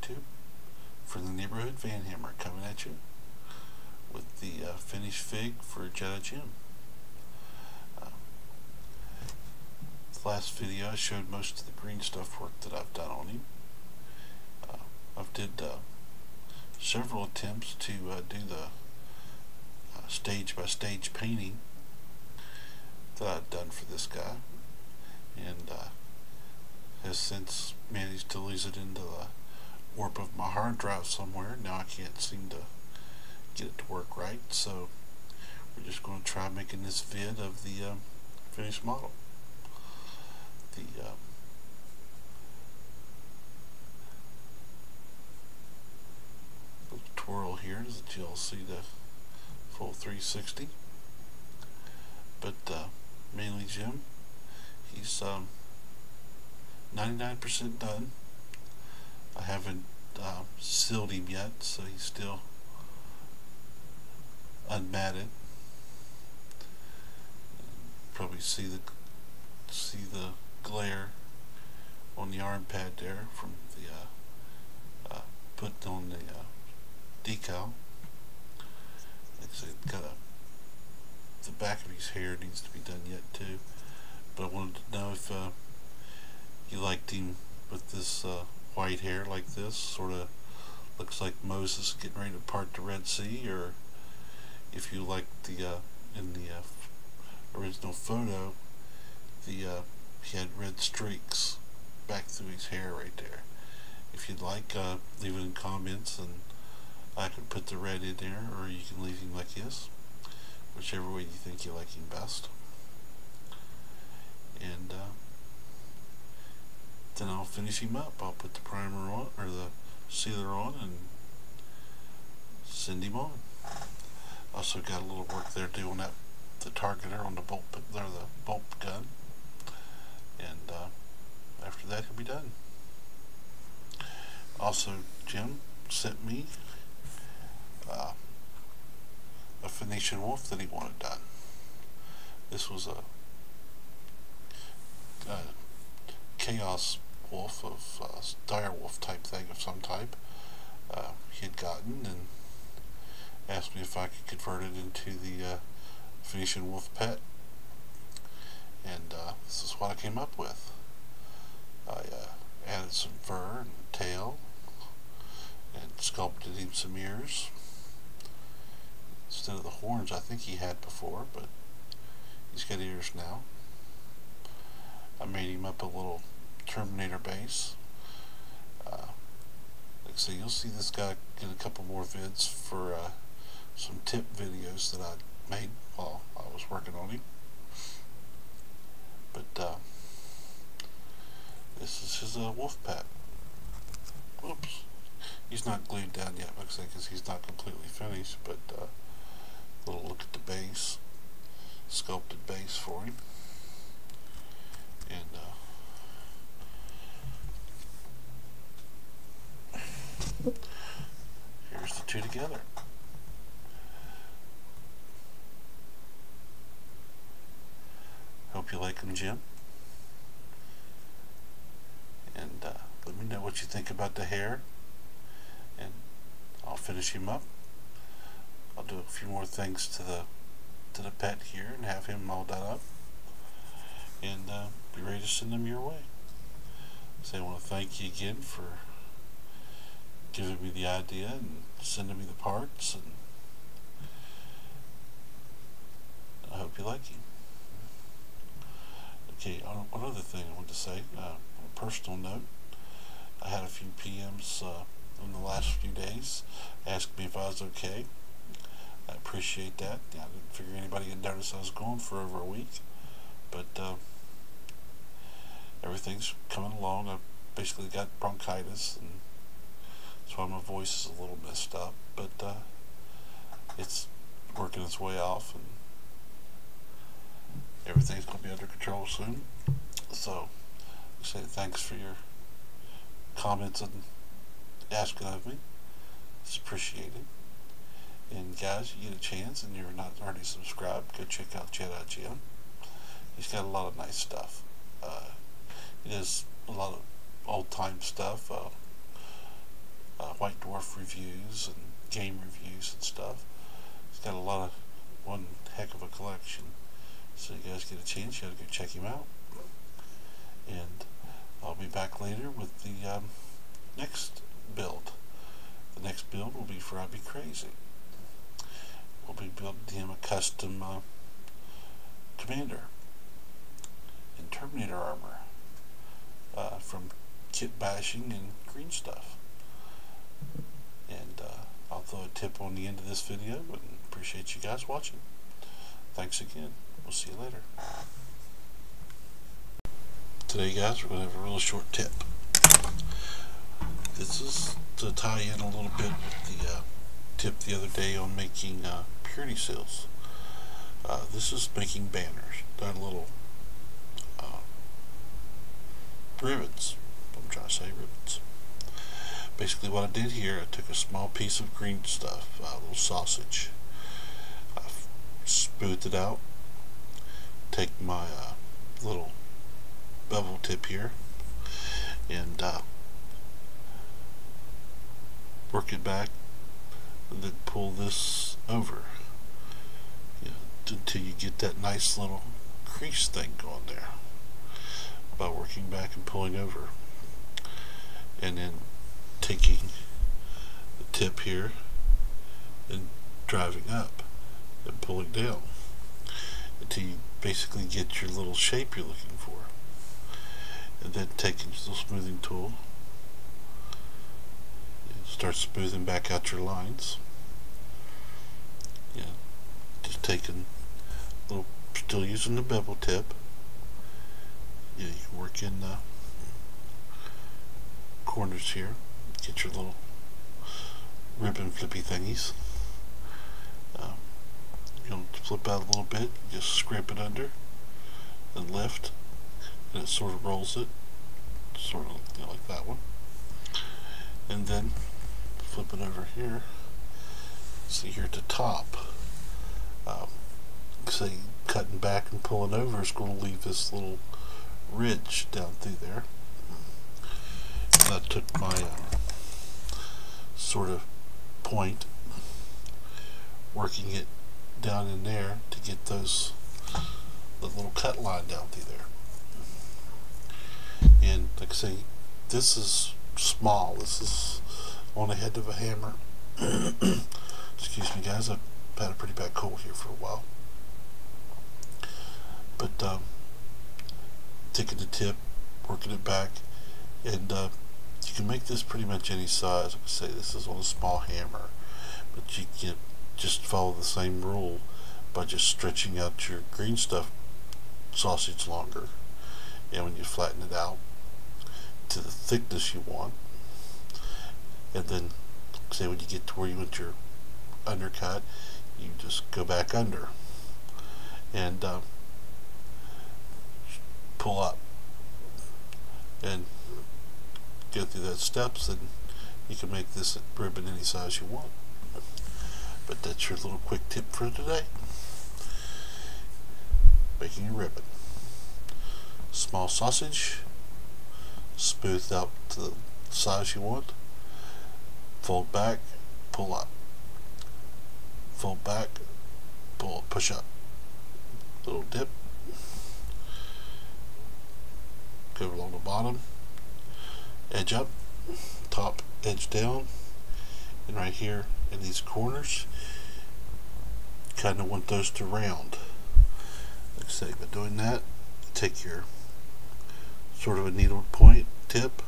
YouTube. For the neighborhood van hammer coming at you with the finished fig for JediJim. The last video I showed most of the green stuff work that I've done on him. I've did several attempts to do the stage by stage painting that I've done for this guy, and has since managed to lose it into the warp of my hard drive somewhere. Now I can't seem to get it to work right, so we're just going to try making this vid of the finished model. The little twirl here is that you'll see the full 360, but mainly Jim, he's 99% done. I haven't sealed him yet, so he's still unmatted. Probably see the glare on the arm pad there from the putting on the decal. Like I said, the back of his hair needs to be done yet too. But I wanted to know if you liked him with this white hair like this, sort of looks like Moses getting ready to part the Red Sea, or if you liked the in the original photo, he had red streaks back through his hair right there. If you'd like, leave it in comments and I could put the red in there, or you can leave him like this, whichever way you think you like him best. And then I'll finish him up. I'll put the primer on, or the sealer on, and send him on. Also got a little work there doing that, the targeter on the bolt gun, and after that he'll be done. Also, Jim sent me a Phoenician wolf that he wanted done. This was a chaos wolf of dire wolf type thing of some type he had gotten, and asked me if I could convert it into the Phoenician wolf pet, and this is what I came up with. I added some fur and tail and sculpted him some ears instead of the horns I think he had before, but he's got ears now. I made him up a little Terminator base. Like I say, you'll see this guy get a couple more vids for some tip videos that I made while I was working on him. But this is his wolf pet. Whoops. He's not glued down yet, looks like, because he's not completely finished, but a little look at the base. Sculpted base for him. And here's the two together. Hope you like them, Jim. And let me know what you think about the hair. And I'll finish him up. I'll do a few more things to the pet here and have him all done up. And be ready to send them your way. So I want to thank you again for giving me the idea and sending me the parts, and I hope you like him. Okay, one other thing I wanted to say, on a personal note, I had a few PMs in the last few days asking me if I was okay. I appreciate that. I didn't figure anybody had noticed I was gone for over a week, but everything's coming along. I've basically got bronchitis, and that's why my voice is a little messed up, but it's working its way off, and everything's going to be under control soon. So, I say thanks for your comments and asking of me. It's appreciated. And guys, you get a chance and you're not already subscribed, go check out JediJim. He's got a lot of nice stuff. He does a lot of old time stuff. White Dwarf reviews and game reviews and stuff. He's got a lot of one heck of a collection. So you guys get a chance, you gotta go check him out. And I'll be back later with the next build. The next build will be for I'd Be Crazy. We'll be building him a custom commander in Terminator armor from kit bashing and green stuff. And I'll throw a tip on the end of this video, and appreciate you guys watching. Thanks again. We'll see you later. Today, guys, we're going to have a real short tip. This is to tie in a little bit with the tip the other day on making purity seals. This is making banners. They're little ribbons. I'm trying to say ribbons. Basically what I did here, I took a small piece of green stuff, a little sausage. I smoothed it out. Take my little bevel tip here and work it back, and then pull this over, until you get that nice little crease thing going there by working back and pulling over, and then taking the tip here and driving up and pulling down until you basically get your little shape you're looking for, and then taking your little smoothing tool, start smoothing back out your lines. Just taking a little, still using the bevel tip. You can work in the corners here, get your little ribbon flippy thingies. You know, flip out a little bit, just scrape it under and lift, and it sort of rolls it, sort of like that one. And then flip it over here. See here at the top, say cutting back and pulling over is going to leave this little ridge down through there. And I took my sort of point, working it down in there to get the little cut line down through there. And like I say, this is small. This is on the head of a hammer. Excuse me, guys. I've had a pretty bad cold here for a while. But taking the tip, working it back, and you can make this pretty much any size. Like I say, this is on a small hammer, but you can just follow the same rule by just stretching out your green stuff sausage longer, and when you flatten it out to the thickness you want, and then say when you get to where you want your undercut, you just go back under and pull up and go through those steps, and you can make this ribbon any size you want. But that's your little quick tip for today. Making a ribbon. Small sausage, smooth out to the size you want, fold back, pull up, fold back, pull, push up, little dip, go along the bottom, edge up, top edge down, and right here in these corners, kind of want those to round. Like I say, by doing that, take your sort of a needle point tip,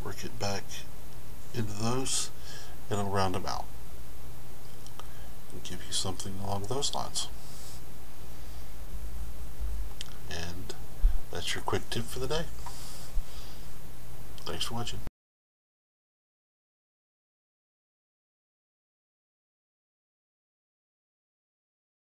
work it back into those, and it'll round them out and give you something along those lines. And that's your quick tip for the day. Thanks for watching.